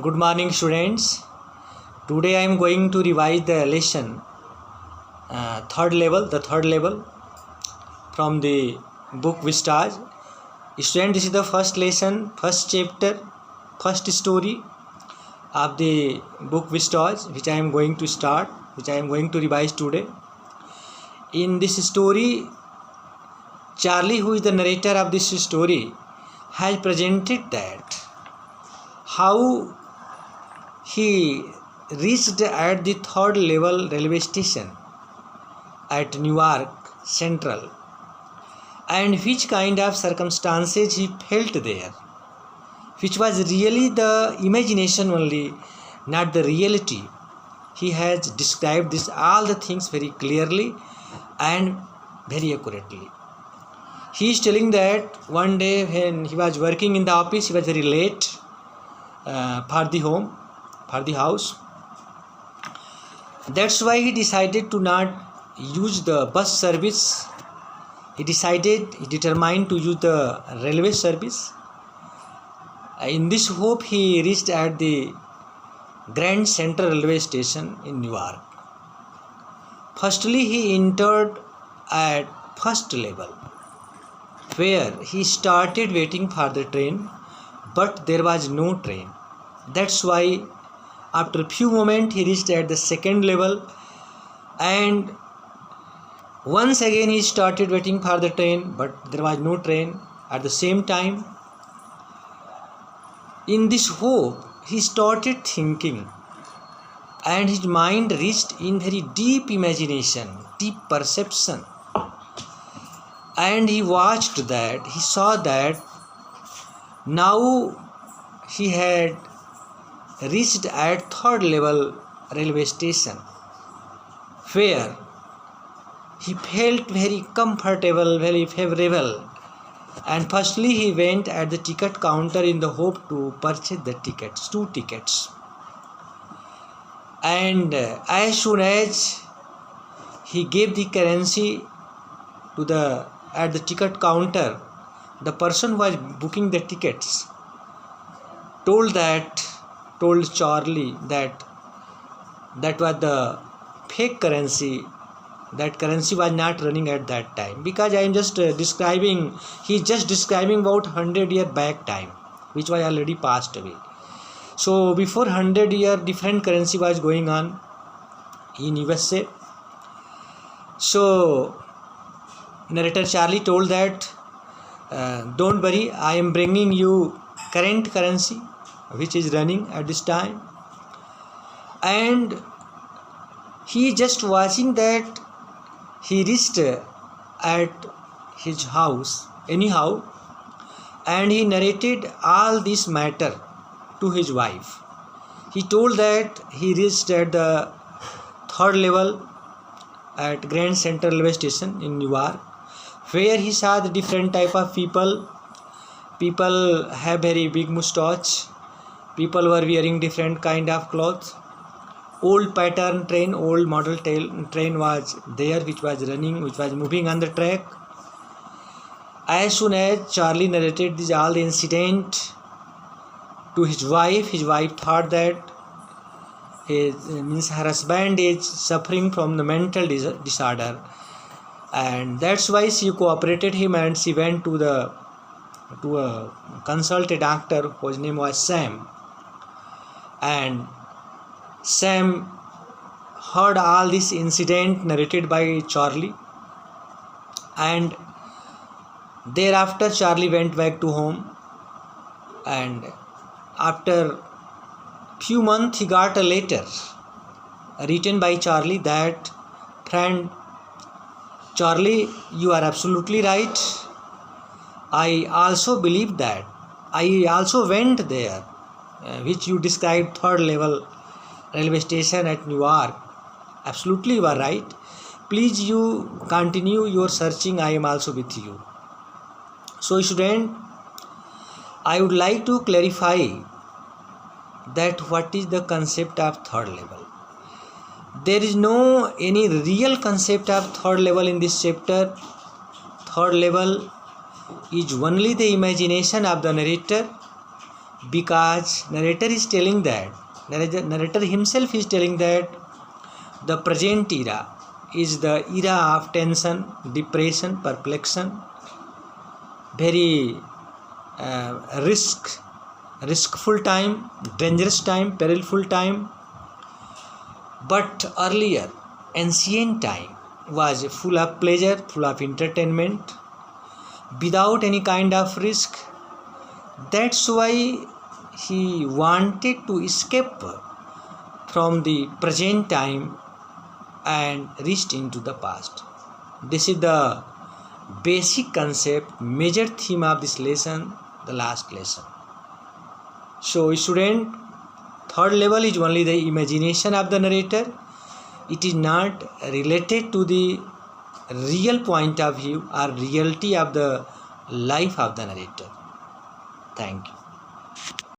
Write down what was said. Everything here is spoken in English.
Good morning, students. Today I am going to revise the lesson the third level from the book Vistas. Student, this is the first lesson, first chapter, first story of the book Vistas, which I am going to revise today. In this story, Charlie, who is the narrator of this story, has presented that how he reached at the third level railway station at Newark Central, and which kind of circumstances he felt there, which was really the imagination only, not the reality. He has described all the things very clearly and very accurately. He is telling that one day when he was working in the office, he was very late for the house. That's why he decided to not use the bus service. He determined to use the railway service. In this hope, he reached at the Grand Central Railway Station in Newark. Firstly, he entered at first level, where he started waiting for the train, but there was no train. That's why after a few moments he reached at the second level, and once again he started waiting for the train, but there was no train at the same time. In this hope, he started thinking, and his mind reached in very deep imagination, deep perception. And he saw that now he had reached at third level railway station, where he felt very comfortable, very favorable. And firstly he went at the ticket counter in the hope to purchase the tickets, 2 tickets. And as soon as he gave the currency at the ticket counter, the person who was booking the tickets told Charlie that was the fake currency. That currency was not running at that time, because I am just describing about 100 years back time, which was already passed away. So before 100 years, different currency was going on in USA. So narrator Charlie told that, don't worry, I am bringing you current currency which is running at this time. And he just watching that he reached at his house anyhow, and he narrated all this matter to his wife. He told that he reached at the third level at Grand Central Railway Station in Newark, where he saw the different type of people. People have very big mustache. People were wearing different kind of clothes. Old pattern train, old model train was there, which was moving on the track. As soon as Charlie narrated all the incident to his wife thought that her husband is suffering from the mental disorder, and that's why she cooperated him, and she went to consult a doctor whose name was Sam. And Sam heard all this incident narrated by Charlie, and thereafter Charlie went back to home. And after few months he got a letter written by Charlie that, friend Charlie, you are absolutely right. I also believe that. I also went there, which you described, third level railway station at Newark. Absolutely, you are right. Please, you continue your searching. I am also with you. So, student, I would like to clarify that what is the concept of third level. There is no any real concept of third level in this chapter. Third level is only the imagination of the narrator because narrator is telling that, narrator himself is telling that the present era is the era of tension, depression, perplexion, very riskful time, dangerous time, perilful time. But earlier, ancient time was full of pleasure, full of entertainment, without any kind of risk. That's why he wanted to escape from the present time and reached into the past. This is the basic concept, major theme of this lesson, the last lesson. So student, third level is only the imagination of the narrator. It is not related to the real point of view or reality of the life of the narrator. Thank you.